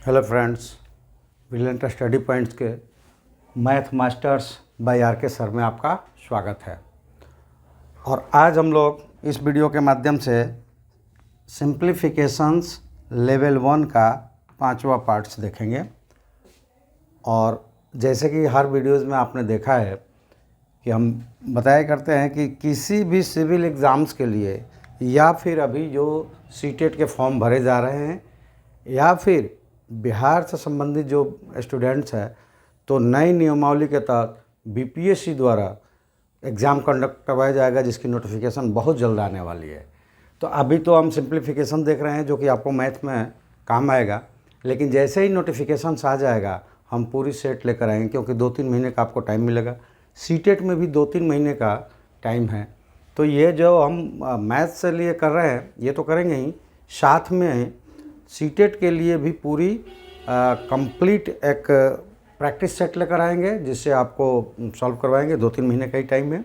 Hello friends, brilliant study points के math masters bye are के sir में आपका स्वागत है। और आज हम लोग इस वीडियो के माध्यम से सिंप्लीफिकेशंस लेवल 1 का 5वां पार्ट्स देखेंगे। और जैसे कि हर वीडियोज़ में आपने देखा है कि हम बताया करते हैं कि किसी भी सिविल एग्ज़ाम्स के लिए या फिर अभी जो सीटेट के फॉर्म भरे जा रहे हैं या फिर बिहार से संबंधित जो स्टूडेंट्स हैं, तो नई नियमावली के तहत बीपीएससी द्वारा एग्ज़ाम कंडक्ट करवाया जाएगा, जिसकी नोटिफिकेशन बहुत जल्द आने वाली है। तो अभी तो हम सिंप्लीफिकेशन देख रहे हैं जो कि आपको मैथ में काम आएगा, लेकिन जैसे ही नोटिफिकेशन आ जाएगा हम पूरी सेट लेकर आएंगे, क्योंकि 2-3 महीने का आपको टाइम मिलेगा। सीटेट में भी 2-3 महीने का टाइम है। तो ये जो हम मैथ से लिए कर रहे हैं ये तो करेंगे ही, साथ में सीटेट के लिए भी पूरी कंप्लीट एक प्रैक्टिस सेट लेकर आएंगे, जिससे आपको सॉल्व करवाएंगे 2-3 महीने का ही टाइम है।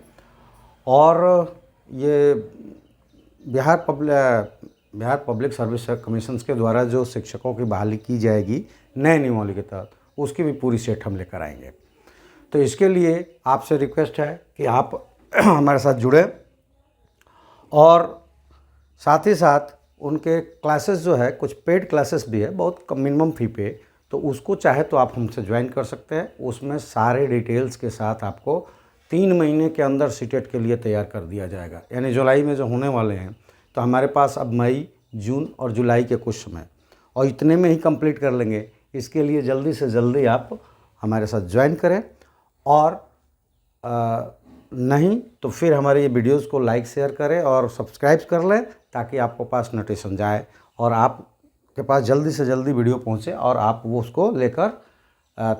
और ये बिहार पब्लिक सर्विस कमीशन के द्वारा जो शिक्षकों की बहाली की जाएगी नए नियमावली के तहत, उसकी भी पूरी सेट हम लेकर आएंगे। तो इसके लिए आपसे रिक्वेस्ट है कि आप हमारे साथ जुड़े, और साथ ही साथ उनके क्लासेस जो है, कुछ पेड क्लासेस भी है बहुत कम मिनिमम फ़ी पे, तो उसको चाहे तो आप हमसे ज्वाइन कर सकते हैं। उसमें सारे डिटेल्स के साथ आपको 3 महीने के अंदर सीटेट के लिए तैयार कर दिया जाएगा। यानी जुलाई में जो होने वाले हैं, तो हमारे पास अब मई, जून और जुलाई के कुछ समय, और इतने में ही कंप्लीट कर लेंगे। इसके लिए जल्दी से जल्दी आप हमारे साथ ज्वाइन करें, और नहीं तो फिर हमारे ये वीडियोज़ को लाइक शेयर करें और सब्सक्राइब कर लें, ताकि आपको पास नोटिफिकेशन जाए और आपके पास जल्दी से जल्दी वीडियो पहुंचे और आप वो उसको लेकर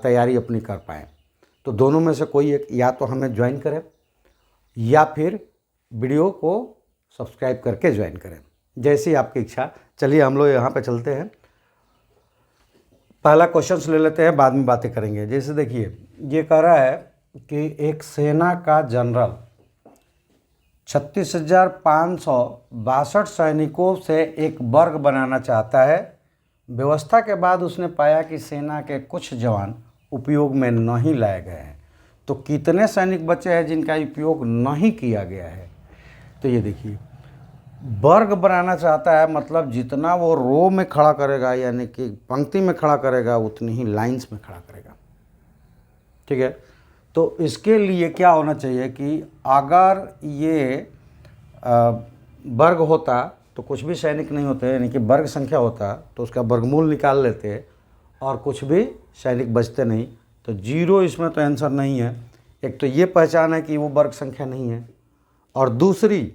तैयारी अपनी कर पाएँ। तो दोनों में से कोई एक, या तो हमें ज्वाइन करें या फिर वीडियो को सब्सक्राइब करके ज्वाइन करें, जैसी आपकी इच्छा। चलिए हम लोग यहाँ पे चलते हैं। पहला क्वेश्चन ले लेते हैं, बाद में बातें करेंगे। जैसे देखिए, ये कह रहा है कि एक सेना का जनरल 36,562 सैनिकों से एक वर्ग बनाना चाहता है। व्यवस्था के बाद उसने पाया कि सेना के कुछ जवान उपयोग में नहीं लाए गए हैं। तो कितने सैनिक बचे हैं जिनका उपयोग नहीं किया गया है? तो ये देखिए, वर्ग बनाना चाहता है मतलब जितना वो रो में खड़ा करेगा, यानी कि पंक्ति में खड़ा करेगा, उतनी ही लाइंस में खड़ा करेगा। ठीक है। तो इसके लिए क्या होना चाहिए कि अगर ये वर्ग होता तो कुछ भी सैनिक नहीं होते, यानी कि वर्ग संख्या होता तो उसका वर्गमूल निकाल लेते और कुछ भी सैनिक बचते नहीं। तो 0 इसमें तो आंसर नहीं है। एक तो ये पहचान है कि वो वर्ग संख्या नहीं है, और दूसरी,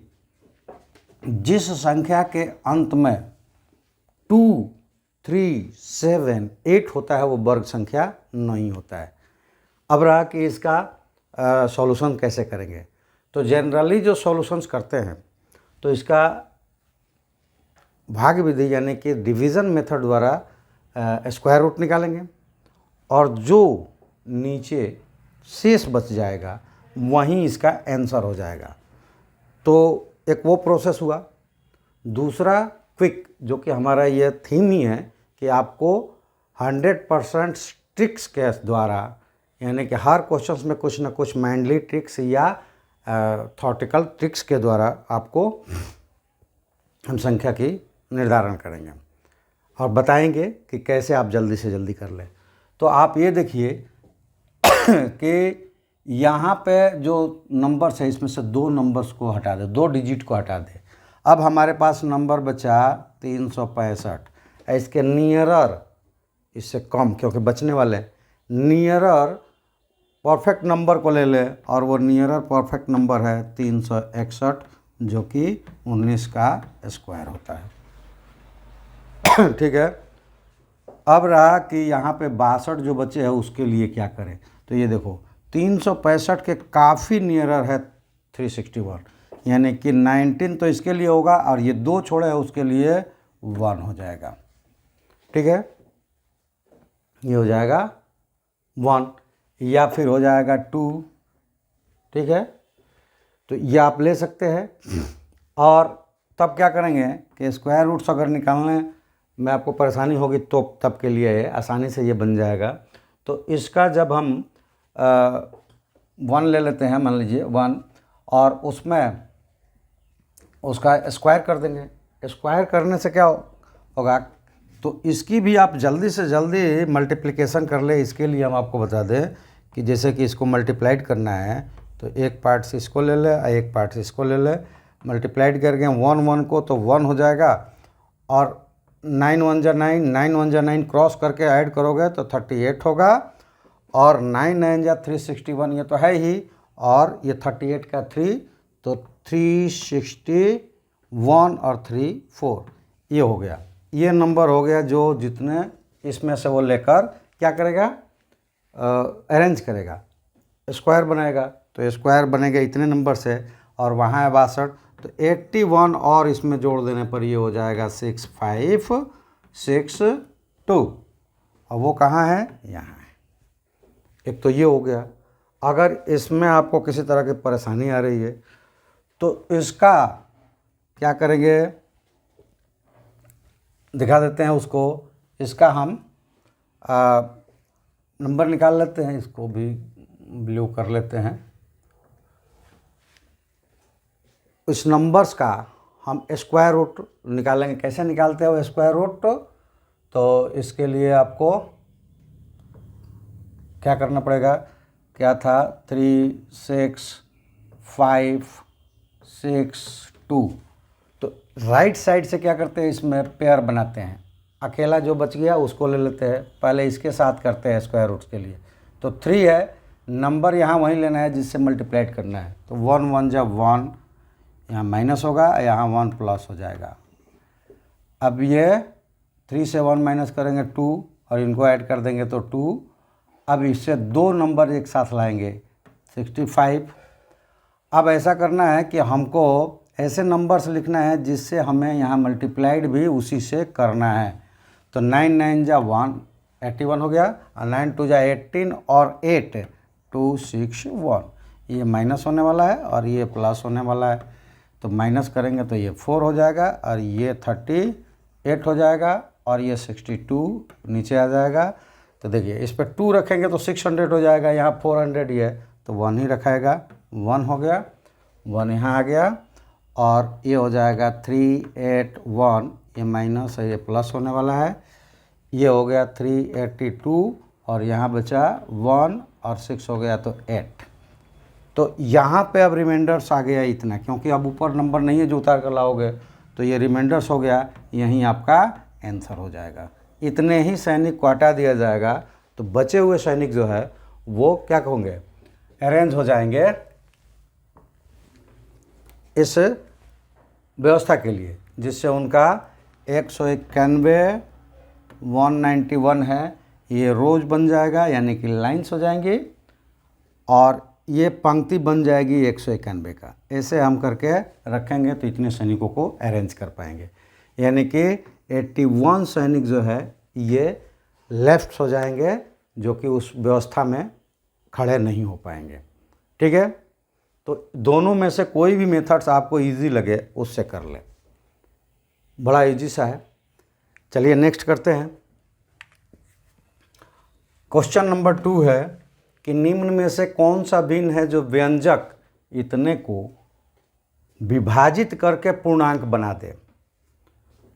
जिस संख्या के अंत में 2, 3, 7, 8 होता है वो वर्ग संख्या नहीं होता है। अब रहा कि इसका सॉल्यूशन कैसे करेंगे। तो जनरली जो सॉल्यूशंस करते हैं, तो इसका भाग विधि यानी कि डिवीज़न मेथड द्वारा स्क्वायर रूट निकालेंगे, और जो नीचे शेष बच जाएगा वहीं इसका आंसर हो जाएगा। तो एक वो प्रोसेस हुआ। दूसरा क्विक, जो कि हमारा ये थीम ही है कि आपको 100% ट्रिक्स के द्वारा, यानी कि हर क्वेश्चंस में कुछ ना कुछ माइंडली ट्रिक्स या थॉटिकल ट्रिक्स के द्वारा आपको हम संख्या की निर्धारण करेंगे और बताएंगे कि कैसे आप जल्दी से जल्दी कर लें। तो आप ये देखिए कि यहाँ पे जो नंबर्स है, इसमें से 2 नंबर्स को हटा दे, 2 डिजिट को हटा दे। अब हमारे पास नंबर बचा 365। इसके नियरर, इससे कम क्योंकि बचने वाले, नियरर परफेक्ट नंबर को ले ले, और वो नियरर परफेक्ट नंबर है 361, जो कि 19 का स्क्वायर होता है। ठीक है। अब रहा कि यहाँ पे 62 जो बचे हैं उसके लिए क्या करें। तो ये देखो, 365 के काफ़ी नियरर है 361, यानी कि 19 तो इसके लिए होगा, और ये 2 छोड़े है उसके लिए 1 हो जाएगा। ठीक है, ये हो जाएगा 1, या फिर हो जाएगा 2। ठीक है, तो ये आप ले सकते हैं। और तब क्या करेंगे कि स्क्वायर रूट्स अगर निकालने में आपको परेशानी होगी तो तब के लिए है, आसानी से ये बन जाएगा। तो इसका जब हम 1 ले लेते हैं, मान लीजिए 1, और उसमें उसका स्क्वायर कर देंगे। स्क्वायर करने से क्या होगा, तो इसकी भी आप जल्दी से जल्दी मल्टीप्लिकेशन कर ले। इसके लिए हम आपको बता दें कि जैसे कि इसको मल्टीप्लाइड करना है तो एक पार्ट से इसको ले ले और एक पार्ट से इसको ले ले, मल्टीप्लाइड करके 1 1 को तो 1 हो जाएगा, और 9 1 जा 9, 9 1 जा 9 क्रॉस करके ऐड करोगे तो 38 होगा, और 9 9 जा 361 ये तो है ही, और ये 38 का 3 तो 361 और 3 4 ये हो गया। ये नंबर हो गया जो जितने इसमें से वो लेकर क्या करेगा, अरेंज करेगा, स्क्वायर बनाएगा। तो स्क्वायर बनेगा इतने नंबर से, और वहाँ है 62, तो 81 और इसमें जोड़ देने पर ये हो जाएगा 6562, और वो कहाँ है, यहाँ है। एक तो ये हो गया। अगर इसमें आपको किसी तरह की परेशानी आ रही है तो इसका क्या करेंगे, दिखा देते हैं उसको। इसका हम नंबर निकाल लेते हैं, इसको भी ब्लू कर लेते हैं। इस नंबर्स का हम स्क्वायर रूट निकालेंगे। कैसे निकालते हैं वो स्क्वायर रूट, तो इसके लिए आपको क्या करना पड़ेगा, क्या था 3 6 5 6 2, तो राइट साइड से क्या करते हैं, इसमें पेयर बनाते हैं। अकेला जो बच गया उसको ले लेते हैं, पहले इसके साथ करते हैं स्क्वायर रूट के लिए। तो 3 है, नंबर यहाँ वहीं लेना है जिससे मल्टीप्लाइड करना है। तो 1 1 जब 1 यहाँ माइनस होगा, यहाँ 1 प्लस हो जाएगा। अब ये 3 से 1 माइनस करेंगे 2, और इनको ऐड कर देंगे तो 2। अब इससे 2 नंबर एक साथ लाएंगे 65। अब ऐसा करना है कि हमको ऐसे नंबर्स लिखना है जिससे हमें यहाँ मल्टीप्लाइड भी उसी से करना है। तो 9 9 जा 1 81 हो गया, और 9 2 जा 18 और 8 261, ये माइनस होने वाला है और ये प्लस होने वाला है। तो माइनस करेंगे तो ये 4 हो जाएगा, और ये 38 हो जाएगा, और ये 62 नीचे आ जाएगा। तो देखिए इस पर 2 रखेंगे तो 600 हो जाएगा, यहाँ 400 ही है तो 1 ही रखाएगा। 1 हो गया, 1 यहाँ आ गया, और ये हो जाएगा 381, ये माइनस है, ये प्लस होने वाला है। ये हो गया 382, और यहाँ बचा 1 और 6 हो गया तो 8। तो यहाँ पे अब रिमाइंडर्स आ गया इतना, क्योंकि अब ऊपर नंबर नहीं है जो उतार कर लाओगे, तो ये रिमाइंडर्स हो गया, यहीं आपका आंसर हो जाएगा। इतने ही सैनिक को हटा दिया जाएगा, तो बचे हुए सैनिक जो है वो क्या होंगे, अरेंज हो जाएंगे इस व्यवस्था के लिए, जिससे उनका 191 191 है, ये रोज बन जाएगा, यानी कि लाइन्स हो जाएंगी, और ये पंक्ति बन जाएगी 191 का। ऐसे हम करके रखेंगे तो इतने सैनिकों को अरेंज कर पाएंगे, यानी कि 81 सैनिक जो है ये लेफ्ट हो जाएंगे, जो कि उस व्यवस्था में खड़े नहीं हो पाएंगे। ठीक है, तो दोनों में से कोई भी मेथड्स आपको इजी लगे उससे कर ले, बड़ा इजी सा है। चलिए नेक्स्ट करते हैं। क्वेश्चन नंबर 2 है कि निम्न में से कौन सा भिन्न है जो व्यंजक इतने को विभाजित करके पूर्णांक बना दे।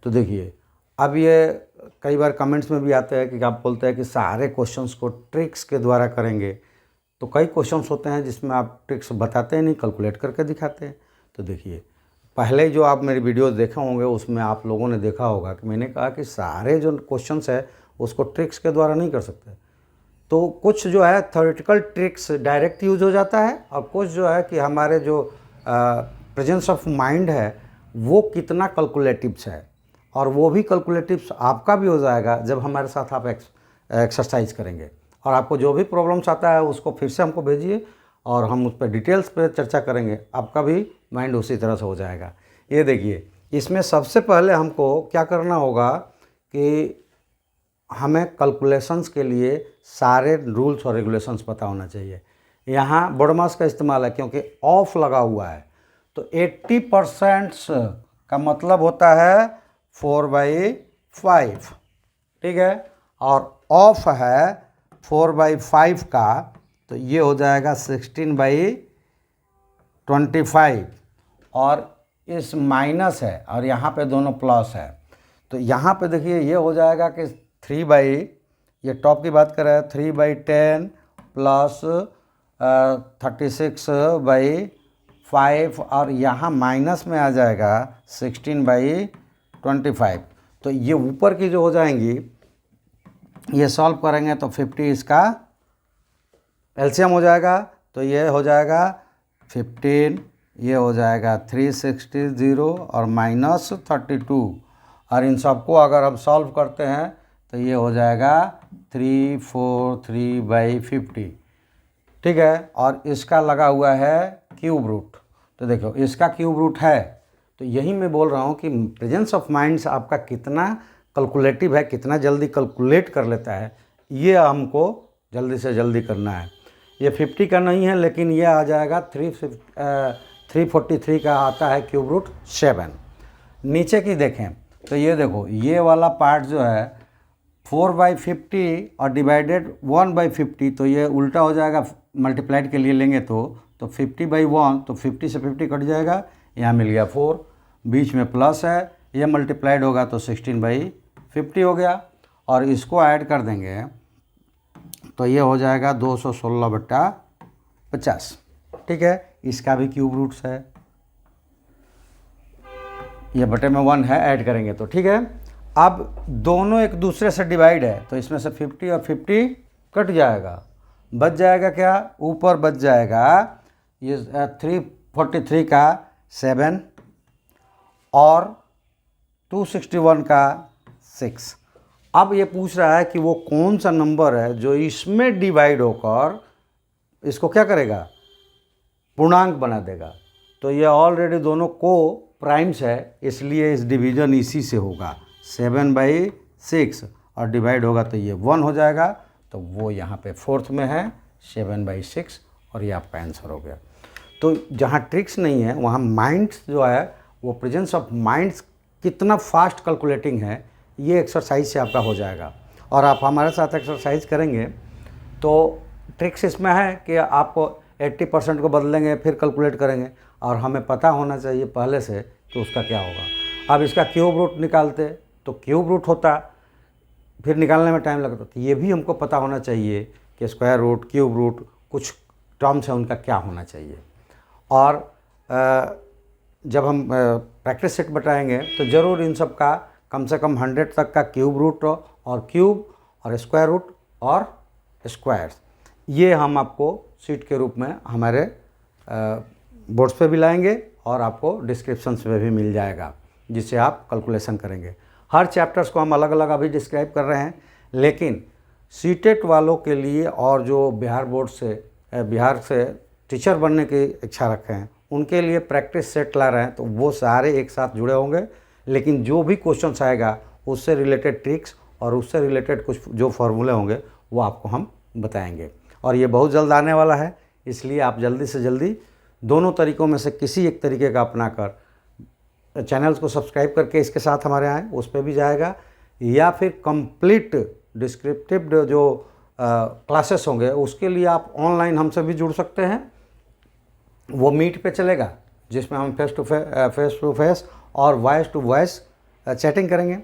तो देखिए, अब ये कई बार कमेंट्स में भी आते हैं कि आप बोलते हैं कि सारे क्वेश्चंस को ट्रिक्स के द्वारा करेंगे, तो कई क्वेश्चंस होते हैं जिसमें आप ट्रिक्स बताते हैं नहीं, कैलकुलेट करके दिखाते हैं। तो देखिए, पहले जो आप मेरी वीडियोस देखे होंगे उसमें आप लोगों ने देखा होगा कि मैंने कहा कि सारे जो क्वेश्चंस है उसको ट्रिक्स के द्वारा नहीं कर सकते। तो कुछ जो है थ्योरेटिकल ट्रिक्स डायरेक्ट यूज हो जाता है, और कुछ जो है कि हमारे जो प्रेजेंस ऑफ माइंड है वो कितना कैलकुलेटिव्स है, और वो भी कैलकुलेटिव्स आपका भी हो जाएगा जब हमारे साथ आप एक्सरसाइज करेंगे। और आपको जो भी प्रॉब्लम्स आता है उसको फिर से हमको भेजिए, और हम उस पर डिटेल्स पे चर्चा करेंगे, आपका भी माइंड उसी तरह से हो जाएगा। ये देखिए, इसमें सबसे पहले हमको क्या करना होगा कि हमें कैलकुलेशंस के लिए सारे रूल्स और रेगुलेशंस पता होना चाहिए। यहाँ बोडमास का इस्तेमाल है क्योंकि ऑफ लगा हुआ है, तो 80% का मतलब होता है 4/5, 5, ठीक है। और ऑफ है 4/5 का, तो ये हो जाएगा 16/25। और इस माइनस है और यहाँ पे दोनों प्लस है, तो यहाँ पे देखिए ये हो जाएगा कि 3/, ये टॉप की बात कर रहे हैं, 3/10 प्लस 36/5, और यहाँ माइनस में आ जाएगा 16/25। तो ये ऊपर की जो हो जाएंगी, ये सॉल्व करेंगे तो 50 इसका एलसीएम हो जाएगा, तो ये हो जाएगा 15, ये हो जाएगा 360 और माइनस 32, और इन सबको अगर हम सॉल्व करते हैं तो ये हो जाएगा 343/50, ठीक है। और इसका लगा हुआ है क्यूब रूट, तो देखो इसका क्यूब रूट है, तो यही मैं बोल रहा हूँ कि प्रेजेंस ऑफ माइंड्स आपका कितना कैलकुलेटिव है, कितना जल्दी कैलकुलेट कर लेता है, ये हमको जल्दी से जल्दी करना है। ये 50 का नहीं है, लेकिन ये आ जाएगा 343 का आता है क्यूब रूट 7। नीचे की देखें तो ये देखो, ये वाला पार्ट जो है 4/50 और डिवाइडेड 1/50, तो ये उल्टा हो जाएगा, मल्टीप्लाइड के लिए लेंगे तो 50/1, तो 50 से 50 कट जाएगा, यहाँ मिल गया 4, बीच में प्लस है, ये मल्टीप्लाइड होगा तो 16/50 हो गया, और इसको ऐड कर देंगे तो ये हो जाएगा 216/50, ठीक है। इसका भी क्यूब रूट्स है, ये बटे में 1 है, ऐड करेंगे तो ठीक है। अब दोनों एक दूसरे से डिवाइड है, तो इसमें से 50 और 50 कट जाएगा, बच जाएगा क्या, ऊपर बच जाएगा ये 343 का 7 और 261 का 6। अब ये पूछ रहा है कि वो कौन सा नंबर है जो इसमें डिवाइड होकर इसको क्या करेगा, पूर्णांक बना देगा। तो ये ऑलरेडी दोनों को प्राइम्स है, इसलिए इस डिवीज़न इसी से होगा, 7/6 और डिवाइड होगा तो ये 1 हो जाएगा, तो वो यहाँ पे फोर्थ में है 7/6, और ये आपका आंसर हो गया। तो जहाँ ट्रिक्स नहीं है वहाँ माइंड्स जो है वो प्रेजेंस ऑफ माइंड्स कितना फास्ट कैलकुलेटिंग है, ये एक्सरसाइज से आपका हो जाएगा। और आप हमारे साथ एक्सरसाइज करेंगे तो ट्रिक्स इसमें है कि आप 80% को बदलेंगे, फिर कैलकुलेट करेंगे, और हमें पता होना चाहिए पहले से कि उसका क्या होगा। अब इसका क्यूब रूट निकालते तो क्यूब रूट होता, फिर निकालने में टाइम लगता, तो ये भी हमको पता होना चाहिए कि स्क्वायर रूट, क्यूब रूट, कुछ टर्म्स हैं उनका क्या होना चाहिए। और जब हम प्रैक्टिस सेट बताएंगे तो ज़रूर इन सब का कम से कम 100 तक का क्यूब रूट और क्यूब और स्क्वायर रूट और स्क्वायर्स, ये हम आपको शीट के रूप में हमारे बोर्ड्स पे भी लाएंगे, और आपको डिस्क्रिप्शंस में भी मिल जाएगा, जिससे आप कैलकुलेशन करेंगे। हर चैप्टर्स को हम अलग अलग अभी डिस्क्राइब कर रहे हैं, लेकिन सीटेट वालों के लिए और जो बिहार से टीचर बनने की इच्छा रखे हैं उनके लिए प्रैक्टिस सेट ला रहे हैं, तो वो सारे एक साथ जुड़े होंगे। लेकिन जो भी क्वेश्चंस आएगा उससे रिलेटेड ट्रिक्स और उससे रिलेटेड कुछ जो फॉर्मूले होंगे वो आपको हम बताएंगे, और ये बहुत जल्द आने वाला है। इसलिए आप जल्दी से जल्दी दोनों तरीक़ों में से किसी एक तरीके का अपना कर चैनल्स को सब्सक्राइब करके इसके साथ हमारे आएँ, उस पर भी जाएगा, या फिर कंप्लीट डिस्क्रिप्टिव जो क्लासेस होंगे उसके लिए आप ऑनलाइन हमसे भी जुड़ सकते हैं। वो मीट पे चलेगा, जिसमें हम फेस टू फेस और वॉइस टू वॉइस चैटिंग करेंगे।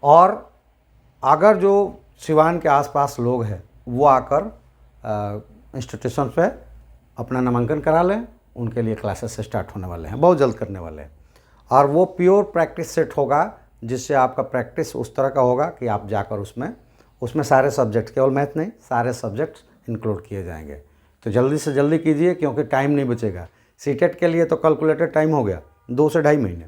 और अगर जो सिवान के आसपास लोग हैं वो आकर इंस्टीट्यूशन पे अपना नामांकन करा लें, उनके लिए क्लासेस स्टार्ट होने वाले हैं, बहुत जल्द करने वाले हैं। और वो प्योर प्रैक्टिस सेट होगा, जिससे आपका प्रैक्टिस उस तरह का होगा कि आप जाकर उसमें सारे सब्जेक्ट, केवल मैथ नहीं, सारे सब्जेक्ट्स इंक्लूड किए जाएंगे। तो जल्दी से जल्दी कीजिए, क्योंकि टाइम नहीं बचेगा। सीटेट के लिए तो कैलकुलेटेड टाइम हो गया 2 से 2.5 महीने,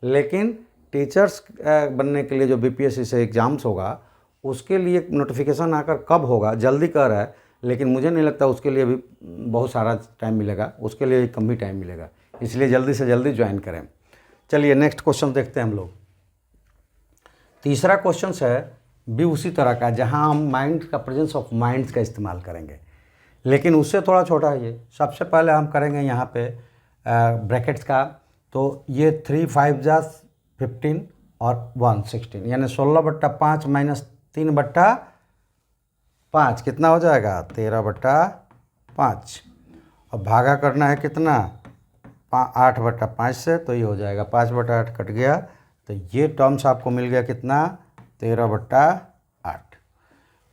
लेकिन टीचर्स बनने के लिए जो बीपीएससी से एग्ज़ाम्स होगा उसके लिए नोटिफिकेशन आकर कब होगा, जल्दी कर रहा है, लेकिन मुझे नहीं लगता उसके लिए भी बहुत सारा टाइम मिलेगा, उसके लिए कम ही टाइम मिलेगा। इसलिए जल्दी से जल्दी ज्वाइन करें। चलिए नेक्स्ट क्वेश्चन देखते हैं हम लोग। तीसरा क्वेश्चन है भी उसी तरह का, जहां हम माइंड का, प्रेजेंस ऑफ माइंड्स का इस्तेमाल करेंगे, लेकिन उससे थोड़ा छोटा है ये। सबसे पहले हम करेंगे यहाँ पे ब्रैकेट्स का, तो ये 3 5 जा 15 और 116, यानी 16/5 माइनस 3/5 कितना हो जाएगा 13/5। अब भागा करना है कितना 8/5 से, तो ये हो जाएगा 5/8 कट गया, तो ये टर्म्स आपको मिल गया कितना 13/8।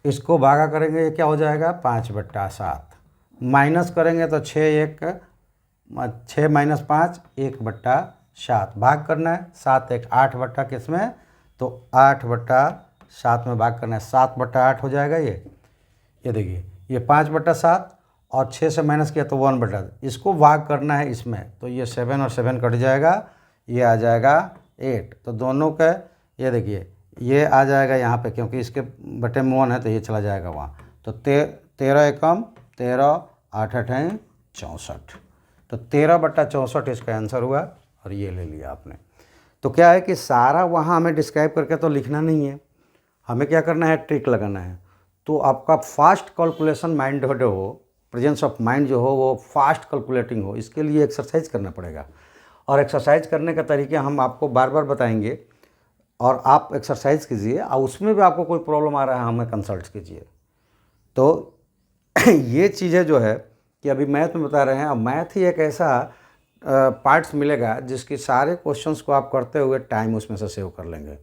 इसको भागा करेंगे ये क्या हो जाएगा 5/7, माइनस करेंगे तो 6 माइनस 5 1/7, भाग करना है 7 1 8 बट्टा किस में, तो 8/7 में भाग करना है 7/8 हो जाएगा ये देखिए ये 5/7 और 6 से माइनस किया तो 1/, इसको भाग करना है इसमें, तो ये 7 और 7 कट जाएगा, ये आ जाएगा 8। तो दोनों का ये देखिए ये आ जाएगा यहाँ पे, क्योंकि इसके बटे में 1 है तो ये चला जाएगा वहाँ, तो 13 एकम 13 8 8 64, तो 13/64 इसका आंसर हुआ, और ये ले लिया आपने। तो क्या है कि सारा वहाँ हमें डिस्क्राइब करके तो लिखना नहीं है, हमें क्या करना है ट्रिक लगाना है। तो आपका फास्ट कैलकुलेशन माइंड हो, प्रेजेंस ऑफ माइंड जो हो वो फास्ट कैलकुलेटिंग हो, इसके लिए एक्सरसाइज करना पड़ेगा। और एक्सरसाइज करने का तरीके हम आपको बार बार बताएंगे, और आप एक्सरसाइज कीजिए, और उसमें भी आपको कोई प्रॉब्लम आ रहा है हमें कंसल्ट कीजिए। तो ये चीज़ें जो है कि अभी मैथ में बता रहे हैं, अब मैथ ही एक ऐसा पार्ट्स मिलेगा जिसकी सारे क्वेश्चंस को आप करते हुए टाइम उसमें से सेव कर लेंगे,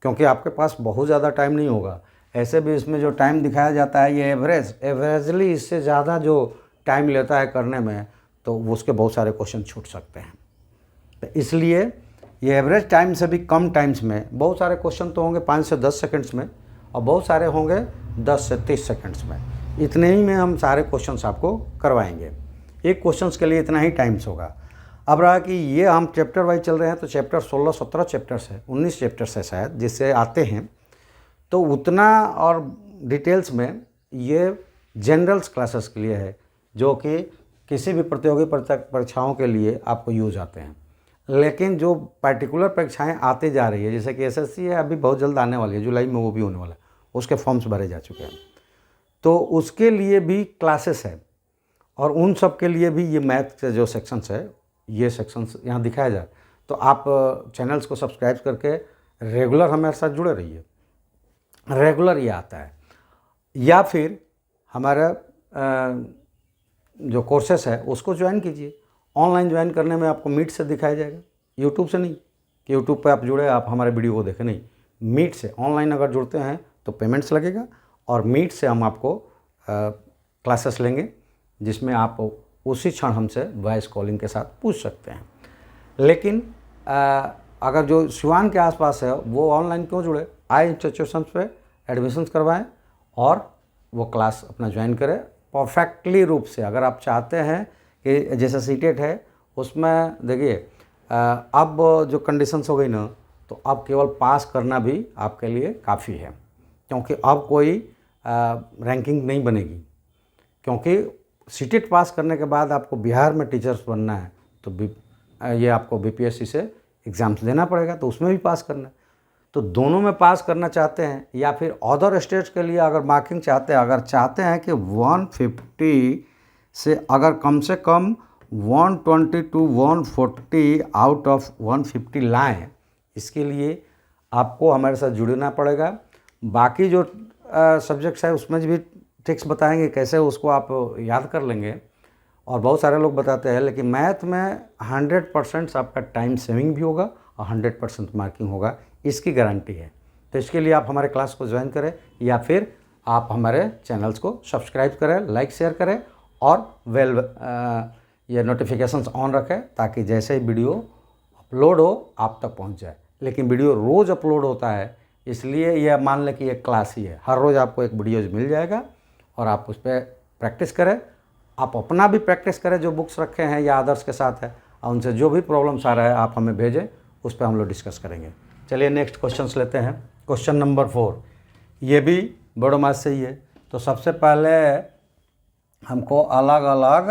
क्योंकि आपके पास बहुत ज़्यादा टाइम नहीं होगा। ऐसे भी इसमें जो टाइम दिखाया जाता है ये एवरेजली इससे ज़्यादा जो टाइम लेता है करने में, तो उसके बहुत सारे क्वेश्चन छूट सकते हैं। तो इसलिए ये एवरेज टाइम से भी कम टाइम्स में बहुत सारे क्वेश्चन तो होंगे 5 से 10 सेकंड्स में, और बहुत सारे होंगे 10 से 30 सेकंड्स में। इतने ही में हम सारे क्वेश्चंस आपको करवाएंगे, एक क्वेश्चंस के लिए इतना ही टाइम्स होगा। अब रहा कि ये हम चैप्टर वाइज चल रहे हैं, तो चैप्टर 16-17 चैप्टर्स है, 19 चैप्टर्स है शायद जिससे आते हैं, तो उतना और डिटेल्स में ये जनरल्स क्लासेस के लिए है, जो कि किसी भी प्रतियोगी परीक्षाओं के लिए आपको यूज आते हैं। लेकिन जो पर्टिकुलर परीक्षाएं आती जा रही है, जैसे कि एसएससी है अभी बहुत जल्द आने वाली है, जुलाई में वो भी होने वाला है, उसके फॉर्म्स भरे जा चुके हैं, तो उसके लिए भी क्लासेस है, और उन सब के लिए भी ये मैथ के जो सेक्शंस है, ये सेक्शंस यहाँ दिखाया जाए। तो आप चैनल्स को सब्सक्राइब करके रेगुलर हमारे साथ जुड़े रहिए, रेगुलर ये आता है। या फिर हमारा जो कोर्सेस है उसको ज्वाइन कीजिए। ऑनलाइन ज्वाइन करने में आपको मीट से दिखाया जाएगा, यूट्यूब से नहीं कि यूट्यूब पे आप जुड़े आप हमारे वीडियो को देखें, नहीं, मीट से ऑनलाइन अगर जुड़ते हैं तो पेमेंट्स लगेगा, और मीट से हम आपको क्लासेस लेंगे, जिसमें आप उसी क्षण हमसे वॉइस कॉलिंग के साथ पूछ सकते हैं। लेकिन अगर जो सिवान के आसपास है वो ऑनलाइन क्यों जुड़े, आए इंस्टीट्यूशंस पे एडमिशन्स करवाएं और वो क्लास अपना ज्वाइन करें परफेक्टली रूप से। अगर आप चाहते हैं कि जैसे सीटेट है उसमें देखिए अब जो कंडीशंस हो गई ना, तो अब केवल पास करना भी आपके लिए काफ़ी है, क्योंकि अब कोई रैंकिंग नहीं बनेगी, क्योंकि सीटेट पास करने के बाद आपको बिहार में टीचर्स बनना है, तो ये आपको बीपीएससी से एग्ज़ाम्स देना पड़ेगा, तो उसमें भी पास करना है। तो दोनों में पास करना चाहते हैं, या फिर अदर स्टेट्स के लिए अगर मार्किंग चाहते हैं, अगर चाहते हैं कि 150 से अगर कम से कम 120 to 140 आउट ऑफ 150 लाएँ, इसके लिए आपको हमारे साथ जुड़ना पड़ेगा। बाकी जो सब्जेक्ट्स है उसमें भी ट्रिक्स बताएंगे कैसे उसको आप याद कर लेंगे, और बहुत सारे लोग बताते हैं, लेकिन मैथ में 100% आपका टाइम सेविंग भी होगा और 100% मार्किंग होगा, इसकी गारंटी है। तो इसके लिए आप हमारे क्लास को ज्वाइन करें, या फिर आप हमारे चैनल्स को सब्सक्राइब करें, लाइक शेयर करें, और ये नोटिफिकेशंस ऑन रखें, ताकि जैसे ही वीडियो अपलोड हो आप तक पहुंच जाए। लेकिन वीडियो रोज़ अपलोड होता है, इसलिए यह मान लें कि एक क्लास ही है, हर रोज़ आपको एक वीडियोज़ मिल जाएगा, और आप उस पर प्रैक्टिस करें। आप अपना भी प्रैक्टिस करें, जो बुक्स रखे हैं या अदर्स के साथ है, और उनसे जो भी प्रॉब्लम्स आ रहा है आप हमें भेजें, उस पर हम लोग डिस्कस करेंगे। चलिए नेक्स्ट क्वेश्चंस लेते हैं। क्वेश्चन नंबर 4, ये भी बड़ो मैथ से ही है। तो सबसे पहले हमको अलग अलग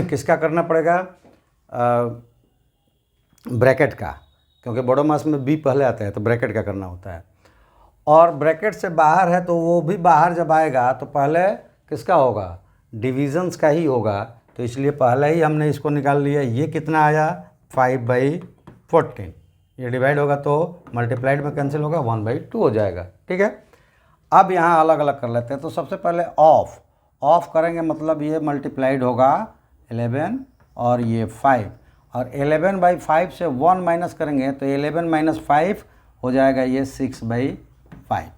किसका करना पड़ेगा, ब्रैकेट का, क्योंकि बड़ो मैथ में बी पहले आता है, तो ब्रैकेट का करना होता है। और ब्रैकेट से बाहर है, तो वो भी बाहर जब आएगा तो पहले किसका होगा, डिविजन्स का ही होगा। तो इसलिए पहले ही हमने इसको निकाल लिया। ये कितना आया 5/14, ये डिवाइड होगा तो मल्टीप्लाइड में कैंसिल होगा, 1/2 हो जाएगा। ठीक है, अब यहाँ अलग अलग कर लेते हैं। तो सबसे पहले ऑफ करेंगे, मतलब ये मल्टीप्लाइड होगा 11 और ये 5, और 11/5 से 1 माइनस करेंगे तो 11 - 5 हो जाएगा ये 6/5।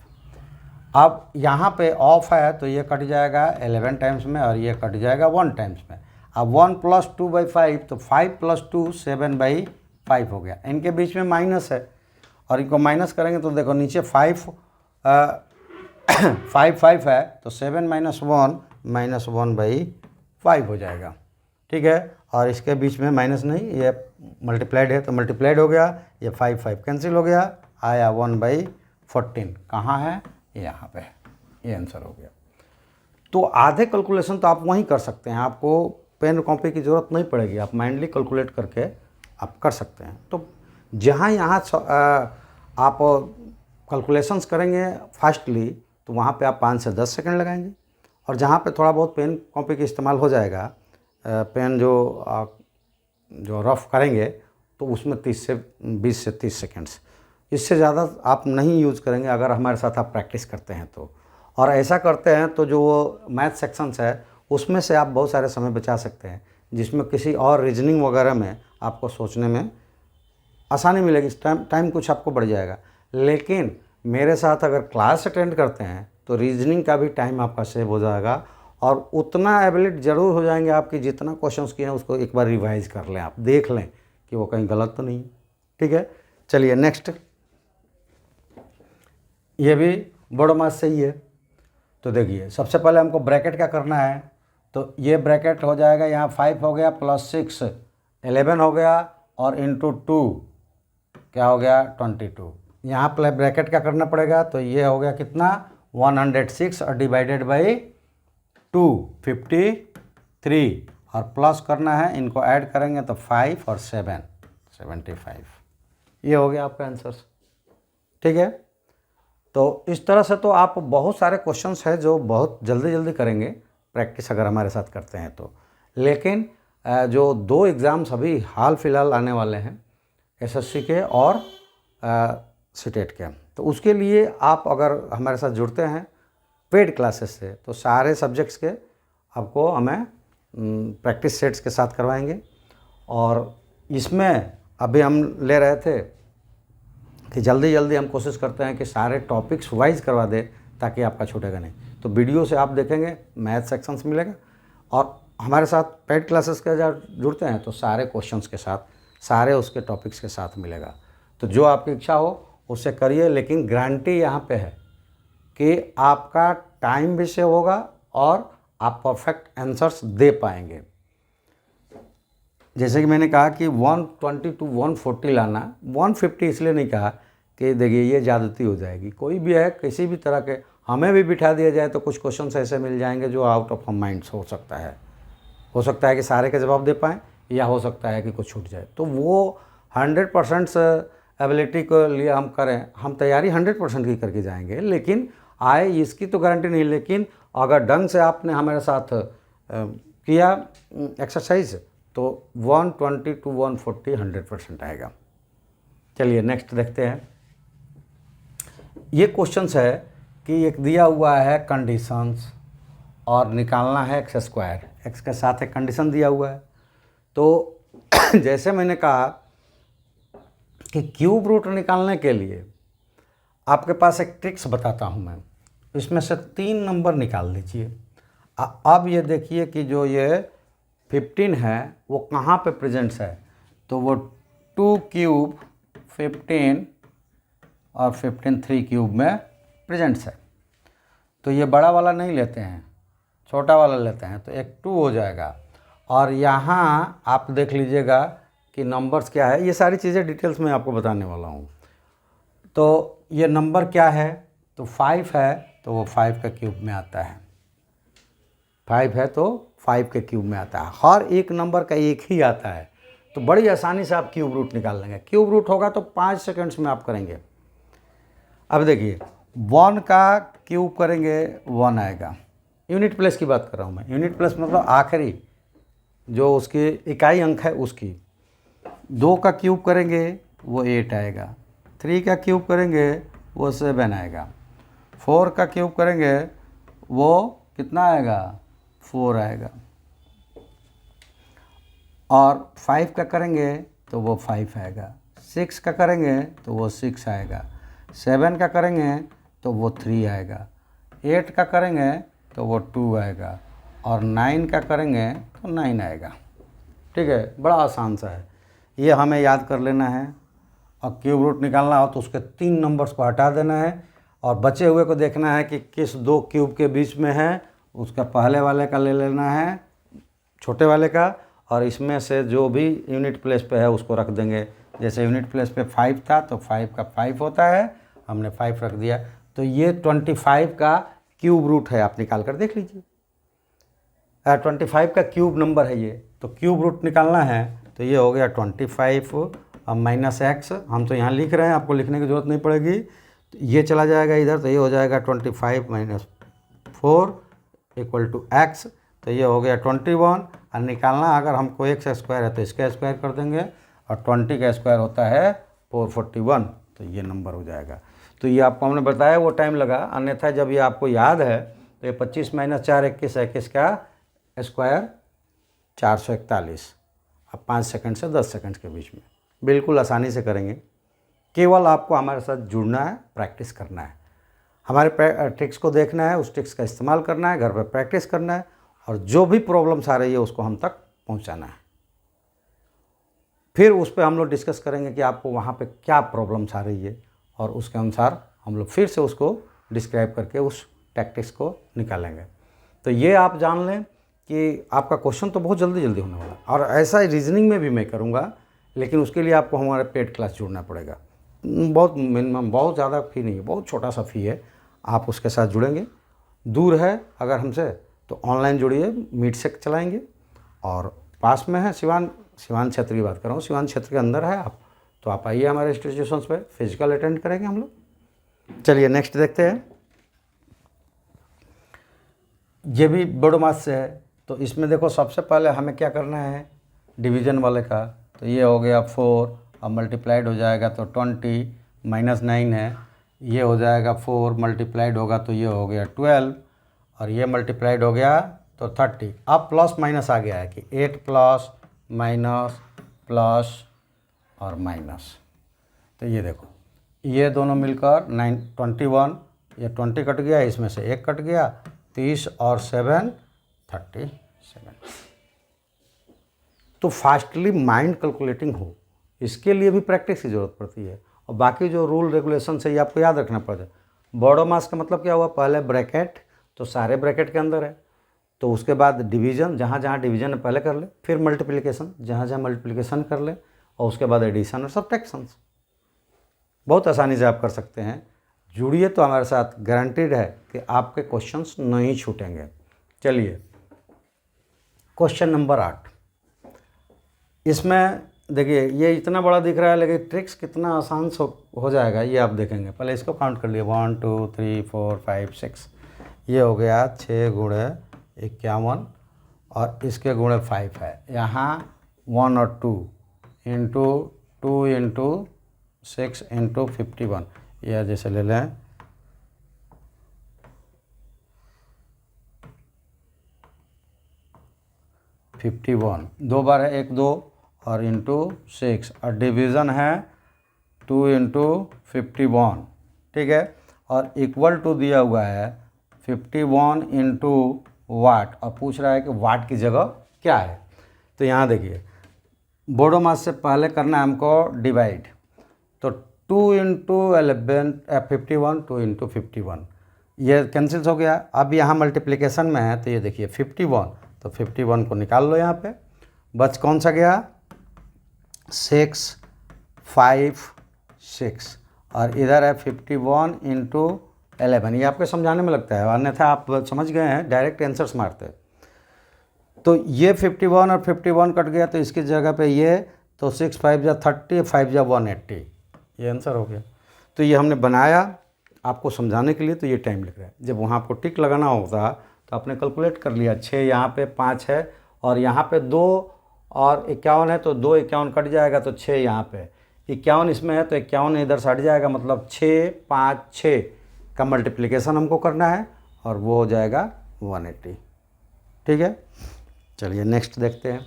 अब यहाँ पे ऑफ है तो ये कट जाएगा 11 टाइम्स में और ये कट जाएगा 1 टाइम्स में। अब 1 + 2/5 तो 5 + 2 7/5 हो गया। इनके बीच में माइनस है और इनको माइनस करेंगे तो देखो नीचे 5 5 है तो 7 - 1 -1/5 हो जाएगा। ठीक है, और इसके बीच में माइनस नहीं, ये मल्टीप्लाइड है तो मल्टीप्लाइड हो गया, ये 5 कैंसिल हो गया, आया 1/14। कहाँ है? यहाँ पे है, ये आंसर हो गया। तो आधे कैलकुलेशन तो आप वहीं कर सकते हैं, आपको पेन कॉपी की ज़रूरत नहीं पड़ेगी, आप माइंडली कैलकुलेट करके आप कर सकते हैं। तो जहाँ आप कैलकुलेशंस करेंगे फास्टली तो वहाँ पे आप 5 से 10 सेकंड लगाएंगे, और जहाँ पे थोड़ा बहुत पेन कॉपी का इस्तेमाल हो जाएगा, पेन जो रफ करेंगे तो उसमें 20 से 30 सेकंड्स, इससे ज़्यादा आप नहीं यूज़ करेंगे अगर हमारे साथ आप प्रैक्टिस करते हैं तो। और ऐसा करते हैं तो जो मैथ सेक्शंस है उसमें से आप बहुत सारे समय बचा सकते हैं, जिसमें किसी और रीजनिंग वगैरह में आपको सोचने में आसानी मिलेगी, टाइम कुछ आपको बढ़ जाएगा। लेकिन मेरे साथ अगर क्लास अटेंड करते हैं तो रीजनिंग का भी टाइम आपका सेव हो जाएगा, और उतना एबिलिट ज़रूर हो जाएंगे आपकी, जितना क्वेश्चंस किए हैं उसको एक बार रिवाइज कर लें, आप देख लें कि वो कहीं गलत तो नहीं। ठीक है, चलिए नेक्स्ट, ये भी बड़ो मास से ही है। तो देखिए सबसे पहले हमको ब्रैकेट क्या करना है, तो ये ब्रैकेट हो जाएगा, यहाँ 5 हो गया +6 11 हो गया, और इंटू 2 क्या हो गया 22। यहाँ पर ब्रैकेट क्या करना पड़ेगा, तो ये हो गया कितना 106 और डिवाइडेड बाई 2 53, और प्लस करना है, इनको ऐड करेंगे तो 5 और 7 75। ये हो गया आपका आंसर। ठीक है, तो इस तरह से तो आप बहुत सारे क्वेश्चंस हैं जो बहुत जल्दी जल्दी करेंगे प्रैक्टिस अगर हमारे साथ करते हैं तो। लेकिन जो 2 एग्ज़ाम्स अभी हाल फिलहाल आने वाले हैं, एसएससी के और सीटेट के, तो उसके लिए आप अगर हमारे साथ जुड़ते हैं पेड क्लासेस से तो सारे सब्जेक्ट्स के आपको हमें प्रैक्टिस सेट्स के साथ करवाएंगे। और इसमें अभी हम ले रहे थे कि जल्दी जल्दी हम कोशिश करते हैं कि सारे टॉपिक्स वाइज करवा दें ताकि आपका छूटेगा नहीं। तो वीडियो से आप देखेंगे मैथ सेक्शंस मिलेगा, और हमारे साथ पेड क्लासेस के जब जुड़ते हैं तो सारे क्वेश्चंस के साथ, सारे उसके टॉपिक्स के साथ मिलेगा। तो जो आपकी इच्छा हो उससे करिए, लेकिन गारंटी यहाँ पे है कि आपका टाइम भी सेव होगा और आप परफेक्ट आंसर्स दे पाएंगे। जैसे कि मैंने कहा कि 120 to 140 लाना, 150 इसलिए नहीं कहा कि देखिए ये ज़्यादती हो जाएगी। कोई भी है, किसी भी तरह के हमें भी बिठा दिया जाए तो कुछ क्वेश्चंस ऐसे मिल जाएंगे जो आउट ऑफ माइंड्स हो सकता है कि सारे के जवाब दे पाएँ, या हो सकता है कि कुछ छूट जाए। तो वो 100% एबिलिटी के लिए हम करें, हम तैयारी 100% की करके जाएंगे, लेकिन आए इसकी तो गारंटी नहीं। लेकिन अगर ढंग से आपने हमारे साथ किया एक्सरसाइज तो 120 to 140 100% आएगा। चलिए नेक्स्ट देखते हैं। ये क्वेश्चंस है कि एक दिया हुआ है कंडीशंस और निकालना है x², x के साथ एक कंडीशन दिया हुआ है। तो जैसे मैंने कहा कि क्यूब रूट निकालने के लिए आपके पास एक ट्रिक्स बताता हूँ मैं, इसमें से 3 नंबर निकाल लीजिए। अब ये देखिए कि जो ये 15 है वो कहाँ पे प्रेजेंट्स है, तो वो 2 क्यूब 15 और 15 3 क्यूब में प्रेजेंट्स है। तो ये बड़ा वाला नहीं लेते हैं, छोटा वाला लेते हैं, तो एक 2 हो जाएगा। और यहाँ आप देख लीजिएगा कि नंबर्स क्या है, ये सारी चीज़ें डिटेल्स में आपको बताने वाला हूँ। तो ये नंबर क्या है, तो 5 है तो वो 5 के क्यूब में आता है, 5 है तो 5 के क्यूब में आता है। हर एक नंबर का एक ही आता है, तो बड़ी आसानी से आप क्यूब रूट निकाल लेंगे। क्यूब रूट होगा तो 5 सेकंड्स में आप करेंगे। अब देखिए 1 का क्यूब करेंगे 1 आएगा, यूनिट प्लेस की बात कर रहा हूँ मैं। यूनिट प्लेस मतलब आखिरी जो उसकी इकाई अंक है उसकी। 2 का क्यूब करेंगे वो 8 आएगा। 3 का क्यूब करेंगे वो 7 आएगा। 4 का क्यूब करेंगे वो कितना आएगा? 4 आएगा। और 5 का करेंगे तो वो 5 आएगा। 6 का करेंगे तो वो 6 आएगा। 7 का करेंगे तो वो 3 आएगा। 8 का करेंगे तो वो 2 आएगा। और 9 का करेंगे तो 9 आएगा। ठीक है, बड़ा आसान सा है, ये हमें याद कर लेना है। और क्यूब रूट निकालना हो तो उसके 3 नंबर्स को हटा देना है और बचे हुए को देखना है कि किस 2 क्यूब के बीच में है, उसका पहले वाले का ले लेना है, छोटे वाले का, और इसमें से जो भी यूनिट प्लेस पे है उसको रख देंगे। जैसे यूनिट प्लेस पे 5 था तो 5 का 5 होता है, हमने 5 रख दिया। तो ये 25 का क्यूब रूट है, आप निकाल कर देख लीजिए। 25 का क्यूब नंबर है ये, तो क्यूब रूट निकालना है तो ये हो गया 25 अब माइनस एक्स, हम तो यहाँ लिख रहे हैं, आपको लिखने की ज़रूरत नहीं पड़ेगी। तो ये चला जाएगा इधर, तो ये हो जाएगा 25 माइनस 4 इक्वल टू एक्स, तो ये हो गया 21। और निकालना अगर हमको एक्स स्क्वायर है तो इसका स्क्वायर कर देंगे, और 20 का स्क्वायर होता है 441, तो ये नंबर हो जाएगा। तो ये आपको हमने बताया वो टाइम लगा, अन्यथा जब ये आपको याद है तो ये 25 माइनस 4 21, 21 का स्क्वायर 441। अब 5 सेकंड से 10 सेकंड के बीच में बिल्कुल आसानी से करेंगे। केवल आपको हमारे साथ जुड़ना है, प्रैक्टिस करना है, हमारे ट्रिक्स को देखना है, उस ट्रिक्स का इस्तेमाल करना है, घर पर प्रैक्टिस करना है, और जो भी प्रॉब्लम्स आ रही है उसको हम तक पहुंचाना है। फिर उस पर हम लोग डिस्कस करेंगे कि आपको वहाँ पे क्या प्रॉब्लम्स आ रही है, और उसके अनुसार हम लोग फिर से उसको डिस्क्राइब करके उस टैक्टिक्स को निकालेंगे। तो ये आप जान लें कि आपका क्वेश्चन तो बहुत जल्दी जल्दी होने वाला है, और ऐसा रीजनिंग में भी मैं करूँगा, लेकिन उसके लिए आपको हमारे पेड क्लास जुड़ना पड़ेगा। बहुत मिनिमम, बहुत ज़्यादा फ़ी नहीं है, बहुत छोटा सा फ़ी है, आप उसके साथ जुड़ेंगे। दूर है अगर हमसे तो ऑनलाइन जुड़िए, मीट से चलाएँगे, और पास में है सिवान क्षेत्र की बात कर रहा हूँ, सिवान क्षेत्र के अंदर है आप, तो आप आइए हमारे इंस्टीट्यूशंस पे, फिजिकल अटेंड करेंगे हम लोग। चलिए नेक्स्ट देखते हैं। ये भी बोडो मैथ से है, तो इसमें देखो सबसे पहले हमें क्या करना है, डिवीज़न वाले का। तो ये हो गया 4, अब मल्टीप्लाइड हो जाएगा तो 20 माइनस 9 है, ये हो जाएगा 4 मल्टीप्लाइड होगा तो ये हो गया 12, और ये मल्टीप्लाइड हो गया तो 30। अब प्लस माइनस आ गया है कि 8 प्लस माइनस प्लस और माइनस, तो ये देखो ये दोनों मिलकर 21, ये 20 कट गया, इसमें से 1 कट गया, 30 और 7 37। तो फास्टली माइंड कैलकुलेटिंग हो, इसके लिए भी प्रैक्टिस की ज़रूरत पड़ती है, और बाकी जो रूल रेगुलेशन है ये आपको याद रखना पड़ता है। बॉडो मास का मतलब क्या हुआ, पहले ब्रैकेट, तो सारे ब्रैकेट के अंदर है, तो उसके बाद डिवीज़न, जहाँ जहाँ डिवीज़न पहले कर ले, फिर मल्टीप्लिकेशन, जहाँ जहाँ मल्टीप्लिकेशन कर ले, और उसके बाद एडिशन और सब्ट्रैक्शन। बहुत आसानी से आप कर सकते हैं। जुड़िए तो हमारे साथ, गारंटीड है कि आपके क्वेश्चंस नहीं छूटेंगे। चलिए क्वेश्चन नंबर 8, इसमें देखिए ये इतना बड़ा दिख रहा है, लेकिन ट्रिक्स कितना आसान हो जाएगा ये आप देखेंगे। पहले इसको काउंट कर लिए, 1 2 3 4 5 6, ये हो गया 6 गुणे 51, और इसके गुणे 5 है। यहाँ 1 और 2 इंटू 2 इंटू 6 इंटू 51, यह जैसे ले लें, फिफ्टी 2 बार है 1 2, और इंटू 6, और डिवीज़न है 2 इंटू 51, ठीक है। और इक्वल टू दिया हुआ है 51 इंटू वाट, और पूछ रहा है कि वाट की जगह क्या है। तो यहाँ देखिए बोडो मैथ से पहले करना है हमको डिवाइड, तो 2 इंटू 51, 2 इंटू 51, ये कैंसिल हो गया। अब यहाँ मल्टीप्लिकेशन में है, तो ये देखिए 51, तो 51 को निकाल लो, यहाँ पे बच कौन सा गया, 6 5 6, और इधर है 51 इंटू 11। ये आपके समझाने में लगता है, अन्यथा आप समझ गए हैं, डायरेक्ट आंसर्स मारते हैं। तो ये 51 और 51 कट गया, तो इसकी जगह पे ये, तो 6 5 जा 30, 5 जा 180, ये आंसर हो गया। तो ये हमने बनाया आपको समझाने के लिए, तो ये टाइम लग रहा है। जब वहाँ आपको टिक लगाना होता तो आपने कैलकुलेट कर लिया, 6 यहाँ पे 5 है, और यहाँ पे 2 और 51 है, तो 2 51 कट जाएगा, तो 6 यहाँ पे। 51 इसमें है तो 51 इधर से हट जाएगा, मतलब 6 5 6 का मल्टीप्लिकेशन हमको करना है और वो हो जाएगा 180। ठीक है, चलिए नेक्स्ट देखते हैं।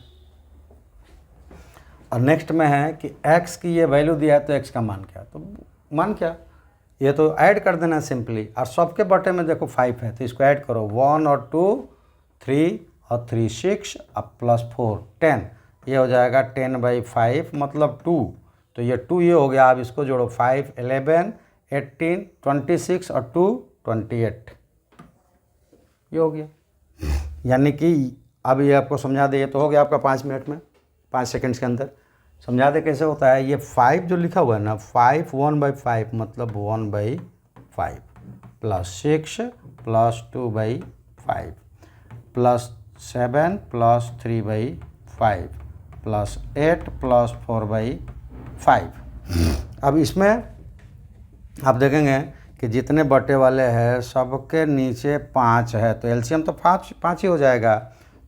और नेक्स्ट में है कि x की ये वैल्यू दिया है तो x का मान क्या, तो मान क्या, ये तो ऐड कर देना सिंपली। और सबके बटे में देखो 5 है तो इसको ऐड करो, 1 और 2 3 और 3 6 अब +4 10, ये हो जाएगा 10/5 मतलब 2, तो ये 2 ये हो गया। अब इसको जोड़ो, 5 11 18 26 और 2 28, ये हो गया। यानी कि अब ये आपको समझा दे, ये तो हो गया आपका 5 मिनट में, 5 सेकंड्स के अंदर समझा दे कैसे होता है। ये 5 जो लिखा हुआ है ना, 5 1/5 मतलब 1/5 +6 +2/5 +7 +3/5 +8 +4/5। अब इसमें आप देखेंगे कि जितने बटे वाले हैं सबके नीचे 5 है तो एलसीएम तो 5 ही हो जाएगा।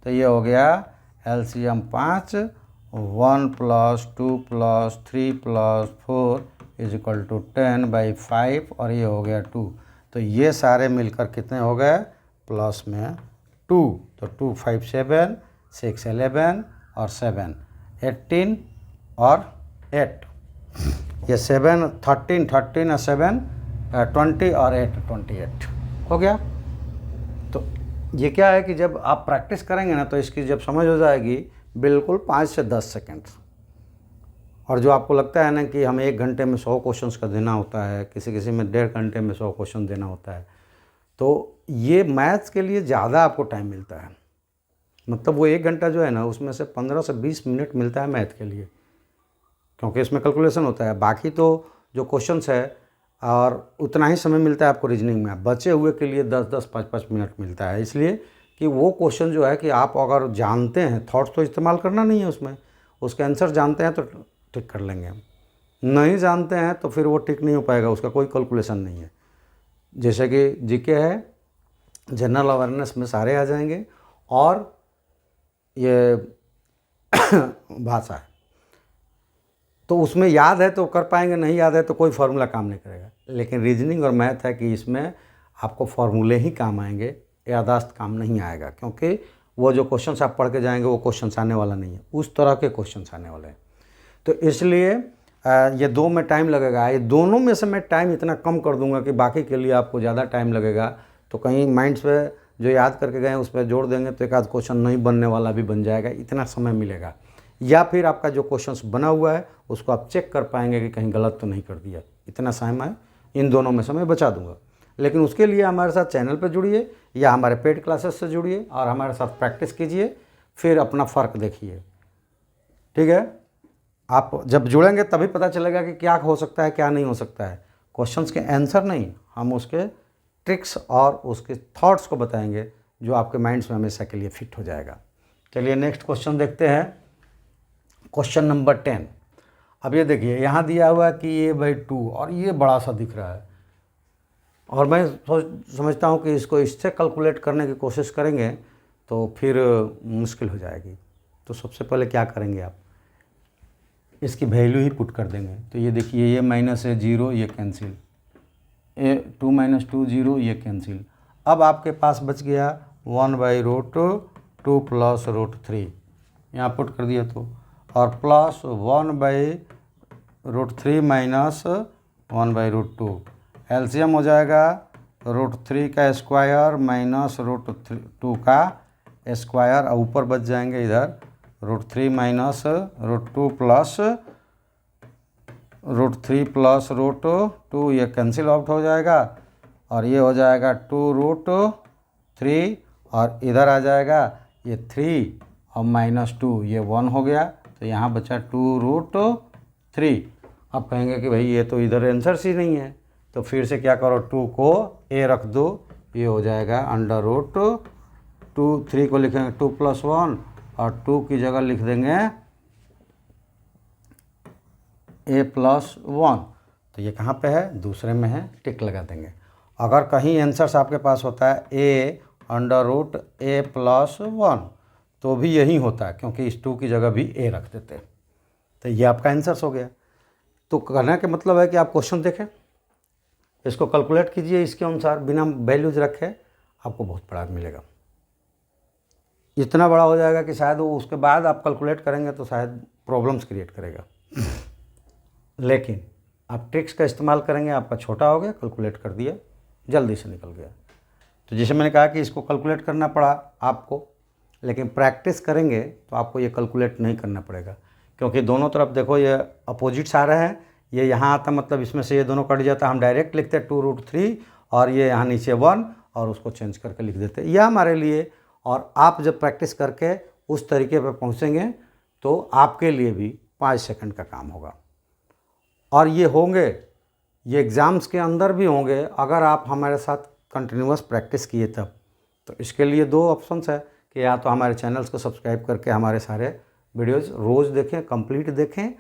तो ये हो गया एलसीएम 5, 1 + 2 + 3 + 4 = 10/5 और ये हो गया 2। तो ये सारे मिलकर कितने हो गए, प्लस में 2, तो 2 5 7 6 11 और 7 18 और 8, ये 7 13 13 और 7 20 और 8 28 हो गया। तो ये क्या है कि जब आप प्रैक्टिस करेंगे ना तो इसकी जब समझ हो जाएगी बिल्कुल 5 से 10 सेकंड। और जो आपको लगता है ना कि हमें 1 घंटे में 100 क्वेश्चंस का देना होता है, किसी में 1.5 घंटे में 100 क्वेश्चन देना होता है, तो ये मैथ्स के लिए ज़्यादा आपको टाइम मिलता है। मतलब वो 1 घंटा जो है ना उसमें से 15 से 20 मिनट मिलता है मैथ के लिए, क्योंकि इसमें कैलकुलेशन होता है। बाकी तो जो क्वेश्चंस है और उतना ही समय मिलता है आपको रीजनिंग में, बचे हुए के लिए 10-10 5-5 मिनट मिलता है। इसलिए कि वो क्वेश्चन जो है कि आप अगर जानते हैं, थॉट्स तो इस्तेमाल करना नहीं है उसमें, उसके आंसर जानते हैं तो टिक कर लेंगे, नहीं जानते हैं तो फिर वो टिक नहीं हो पाएगा, उसका कोई कैलकुलेशन नहीं है। जैसे कि जीके है, जनरल अवेयरनेस में सारे आ जाएंगे, और ये भाषा है तो उसमें याद है तो कर पाएंगे, नहीं याद है तो कोई फार्मूला काम नहीं करेगा। लेकिन रीजनिंग और मैथ है कि इसमें आपको फार्मूले ही काम आएंगे, याददाश्त काम नहीं आएगा, क्योंकि वो जो क्वेश्चंस आप पढ़ के जाएंगे वो क्वेश्चंस आने वाला नहीं है, उस तरह के क्वेश्चंस आने वाले हैं। तो इसलिए ये 2 में टाइम लगेगा। ये दोनों में से मैं टाइम इतना कम कर दूंगा कि बाकी के लिए आपको ज़्यादा टाइम लगेगा। तो कहीं माइंड्स पे जो याद करके गए उस पर जोड़ देंगे तो एक आध क्वेश्चन नहीं बनने वाला भी बन जाएगा, इतना समय मिलेगा। या फिर आपका जो क्वेश्चंस बना हुआ है उसको आप चेक कर पाएंगे कि कहीं गलत तो नहीं कर दिया, इतना समय मैं इन दोनों में समय बचा दूंगा। लेकिन उसके लिए हमारे साथ चैनल पर जुड़िए या हमारे पेड क्लासेस से जुड़िए और हमारे साथ प्रैक्टिस कीजिए, फिर अपना फ़र्क देखिए। ठीक है, आप जब जुड़ेंगे तभी पता चलेगा कि क्या हो सकता है क्या नहीं हो सकता है। क्वेश्चंस के आंसर नहीं, हम उसके ट्रिक्स और उसके थॉट्स को बताएंगे जो आपके माइंड्स में हमेशा के लिए फिट हो जाएगा। चलिए नेक्स्ट क्वेश्चन देखते हैं, क्वेश्चन नंबर 10। अब ये देखिए यहाँ दिया हुआ है कि a/2 और ये बड़ा सा दिख रहा है, और मैं समझता हूँ कि इसको इससे कैलकुलेट करने की कोशिश करेंगे तो फिर मुश्किल हो जाएगी। तो सबसे पहले क्या करेंगे, आप इसकी वैल्यू ही पुट कर देंगे। तो ये देखिए, ये -0 ये कैंसिल, 2 - 2 0 ये कैंसिल। अब आपके पास बच गया 1/√2 + √3, यहाँ पुट कर दिया तो, और प्लस 1/√3 - 1/√2, एलसीएम हो जाएगा √3 का स्क्वायर माइनस √2 का स्क्वायर, और ऊपर बच जाएंगे इधर √3 - √2 प्लस √3 + √2, ये कैंसिल आउट हो जाएगा, और ये हो जाएगा 2√3, और इधर आ जाएगा ये 3 और -2, ये 1 हो गया। तो यहाँ बचा 2√3। अब कहेंगे कि भाई ये तो इधर आंसर ही नहीं है, तो फिर से क्या करो, 2 को a रख दो, ये हो जाएगा √2। 3 को लिखेंगे 2 + 1, और 2 की जगह लिख देंगे a + 1। तो ये कहाँ पे है, दूसरे में है, टिक लगा देंगे। अगर कहीं आंसर्स आपके पास होता है a + 1 तो भी यही होता है, क्योंकि इस 2 की जगह भी a रख देते। तो ये आपका आंसर्स हो गया। तो कहने का मतलब है कि आप क्वेश्चन देखें, इसको कैलकुलेट कीजिए, इसके अनुसार बिना वैल्यूज रखे आपको बहुत बड़ा मिलेगा। इतना बड़ा हो जाएगा कि शायद वो उसके बाद आप कैलकुलेट करेंगे तो शायद प्रॉब्लम्स क्रिएट करेगा। लेकिन आप ट्रिक्स का इस्तेमाल करेंगे, आपका छोटा हो गया, कैलकुलेट कर दिया, जल्दी से निकल गया। तो जैसे मैंने कहा कि इसको कैलकुलेट करना पड़ा आपको, लेकिन प्रैक्टिस करेंगे तो आपको ये कैलकुलेट नहीं करना पड़ेगा, क्योंकि दोनों तरफ देखो ये अपोजिट्स आ रहे हैं। ये यहाँ आता मतलब इसमें से ये दोनों कट जाता, हम डायरेक्ट लिखते 2√3 और ये यहाँ नीचे 1 और उसको चेंज करके लिख देते, यह हमारे लिए। और आप जब प्रैक्टिस करके उस तरीके पर पहुँचेंगे तो आपके लिए भी 5 सेकंड का काम होगा। और ये होंगे, ये एग्ज़ाम्स के अंदर भी होंगे अगर आप हमारे साथ कंटिन्यूअस प्रैक्टिस किए तब। तो इसके लिए 2 ऑप्शंस है कि या तो हमारे चैनल्स को सब्सक्राइब करके हमारे सारे वीडियोज़ रोज़ देखें, कंप्लीट देखें,